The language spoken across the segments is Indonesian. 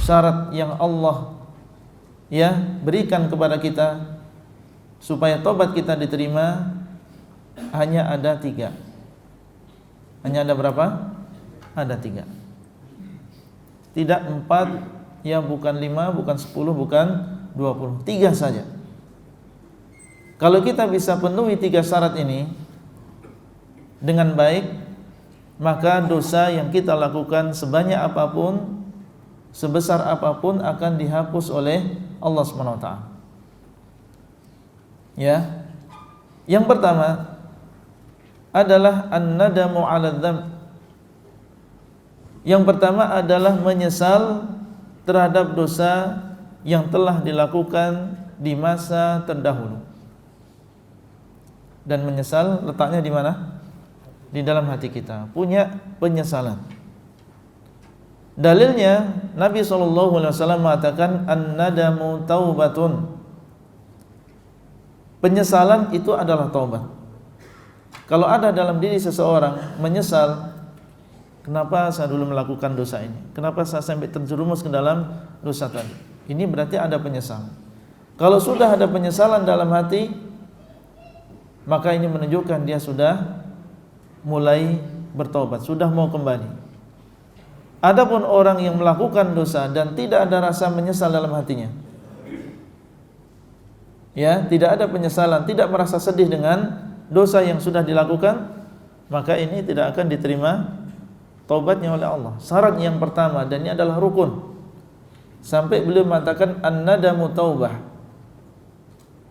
syarat yang Allah berikan kepada kita supaya tobat kita diterima hanya ada 3. Hanya ada berapa? Ada 3. Tidak 4, bukan 5, bukan 10, bukan 20. 3 saja. Kalau kita bisa penuhi 3 syarat ini dengan baik, maka dosa yang kita lakukan sebanyak apapun, sebesar apapun akan dihapus oleh Allah SWT. Yang pertama adalah an-nadamu 'ala dzamb. Yang pertama adalah menyesal terhadap dosa yang telah dilakukan di masa terdahulu. Dan menyesal letaknya di mana? Di dalam hati kita, punya penyesalan. Dalilnya Nabi SAW mengatakan an-nadamu taubatun. Penyesalan itu adalah taubat. Kalau ada dalam diri seseorang menyesal, kenapa saya dulu melakukan dosa ini? Kenapa saya sampai terjerumus ke dalam dosa tadi? Ini berarti ada penyesalan. Kalau sudah ada penyesalan dalam hati, maka ini menunjukkan dia sudah mulai bertobat, sudah mau kembali. Adapun orang yang melakukan dosa dan tidak ada rasa menyesal dalam hatinya, tidak ada penyesalan, tidak merasa sedih dengan dosa yang sudah dilakukan, maka ini tidak akan diterima taubatnya oleh Allah. Syarat yang pertama, dan ini adalah rukun. Sampai beliau mengatakan an-nadamu taubah.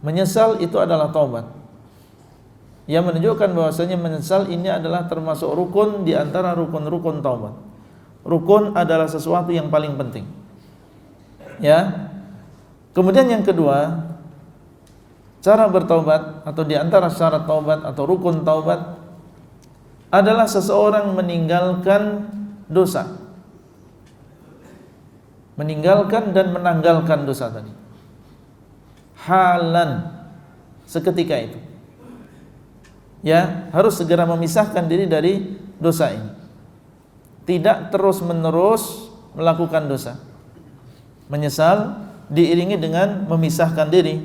Menyesal itu adalah taubat. Yang menunjukkan bahwasanya menyesal ini adalah termasuk rukun di antara rukun-rukun taubat. Rukun adalah sesuatu yang paling penting. Kemudian yang kedua, cara bertaubat atau di antara syarat taubat atau rukun taubat adalah seseorang meninggalkan dosa. Meninggalkan dan menanggalkan dosa tadi. Halan, seketika itu. Harus segera memisahkan diri dari dosa ini. Tidak terus-menerus melakukan dosa. Menyesal diiringi dengan memisahkan diri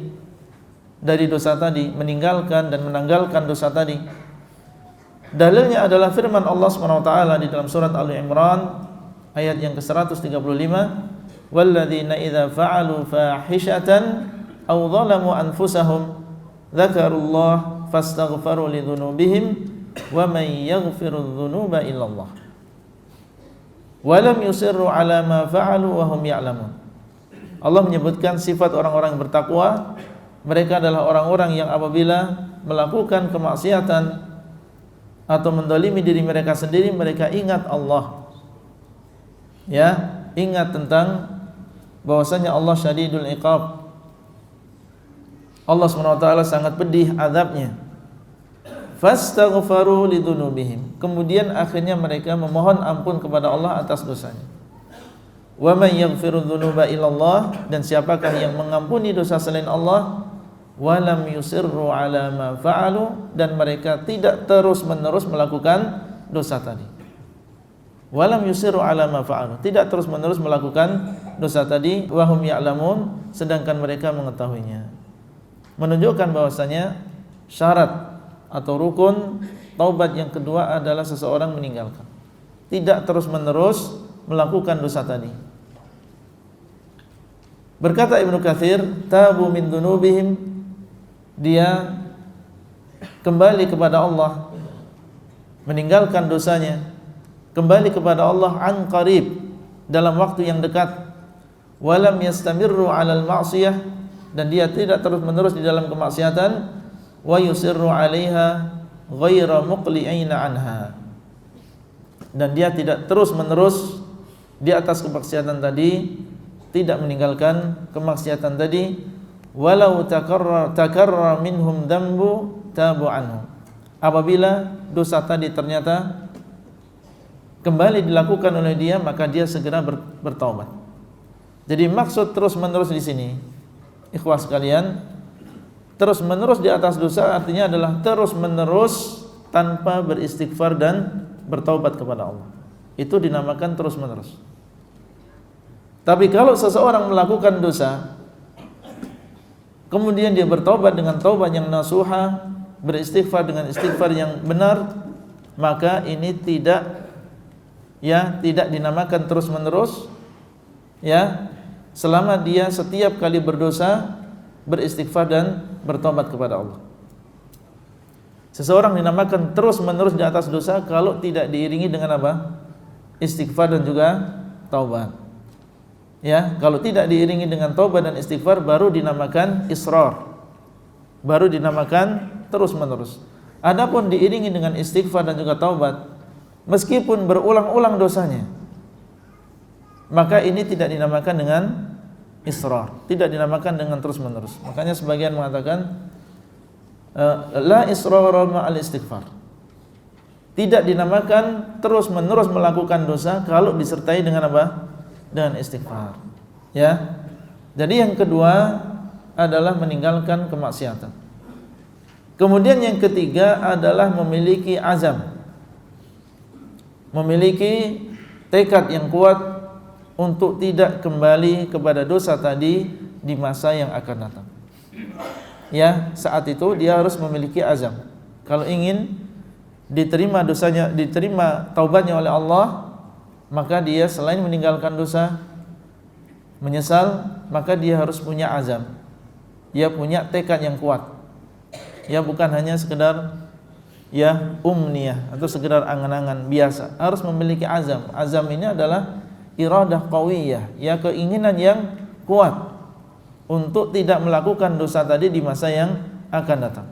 dari dosa tadi, meninggalkan dan menanggalkan dosa tadi. Dalilnya adalah firman Allah SWT di dalam surat Ali Imran ayat yang ke-135, walladzina idza fa'alu fahishatan aw dhalamu anfusahum dzakarullah fastaghfaru lidzunubihim wa may yaghfirudz dzunuba illallah wa lam yusirru ala ma fa'alu wa hum ya'lamun. Allah menyebutkan sifat orang-orang yang bertakwa. Mereka adalah orang-orang yang apabila melakukan kemaksiatan atau mendolimi diri mereka sendiri, mereka ingat Allah. Ingat tentang bahwasanya Allah syadidul iqab. Allah SWT sangat pedih azabnya. Fastaghfaru lidzunubihim. Kemudian akhirnya mereka memohon ampun kepada Allah atas dosanya. Wa may yaghfirudz dzunuba illallah, dan siapakah yang mengampuni dosa selain Allah? Walam yusirru ala ma fa'alu, dan mereka tidak terus-menerus melakukan dosa tadi. Walam yusirru ala ma fa'alu, tidak terus-menerus melakukan dosa tadi. Wahum ya'lamun, sedangkan mereka mengetahuinya. Menunjukkan bahwasanya syarat atau rukun taubat yang kedua adalah seseorang meninggalkan, tidak terus-menerus melakukan dosa tadi. Berkata Ibnu Katsir, tabu min dzunubihim, dia kembali kepada Allah, meninggalkan dosanya, kembali kepada Allah an qarib, dalam waktu yang dekat. Walam yastamirru 'alal ma'siyah, dan dia tidak terus-menerus di dalam kemaksiatan. Wa yusirru 'alaiha ghaira muqli'ina anha, dan dia tidak terus-menerus di atas kemaksiatan tadi, tidak meninggalkan kemaksiatan tadi. Walau takarrar minhum dzambu tabu anhu, apabila dosa tadi ternyata kembali dilakukan oleh dia, maka dia segera bertaubat. Jadi maksud terus-menerus di sini, ikhwah sekalian, terus-menerus di atas dosa artinya adalah terus-menerus tanpa beristighfar dan bertaubat kepada Allah. Itu dinamakan terus-menerus. Tapi kalau seseorang melakukan dosa, kemudian dia bertaubat dengan taubat yang nasuha, beristighfar dengan istighfar yang benar, maka ini tidak dinamakan terus-menerus, ya, selama dia setiap kali berdosa beristighfar dan bertaubat kepada Allah. Seseorang dinamakan terus-menerus di atas dosa kalau tidak diiringi dengan apa? Istighfar dan juga taubat. Ya, kalau tidak diiringi dengan taubat dan istighfar baru dinamakan israr. Baru dinamakan terus-menerus. Adapun diiringi dengan istighfar dan juga taubat, meskipun berulang-ulang dosanya, maka ini tidak dinamakan dengan israr, tidak dinamakan dengan terus-menerus. Makanya sebagian mengatakan la israr ma'al istighfar. Tidak dinamakan terus-menerus melakukan dosa kalau disertai dengan apa? Dengan istighfar. Ya. Jadi yang kedua adalah meninggalkan kemaksiatan. Kemudian yang ketiga adalah memiliki azam. Memiliki tekad yang kuat untuk tidak kembali kepada dosa tadi di masa yang akan datang. Ya, saat itu dia harus memiliki azam. Kalau ingin diterima dosanya, diterima taubatnya oleh Allah, maka dia selain meninggalkan dosa, menyesal, maka dia harus punya azam. Dia punya tekad yang kuat. Ya, bukan hanya sekedar ya umniyah atau sekedar angan-angan biasa. Harus memiliki azam. Azam ini adalah iradah qawiyah, ya, keinginan yang kuat untuk tidak melakukan dosa tadi di masa yang akan datang.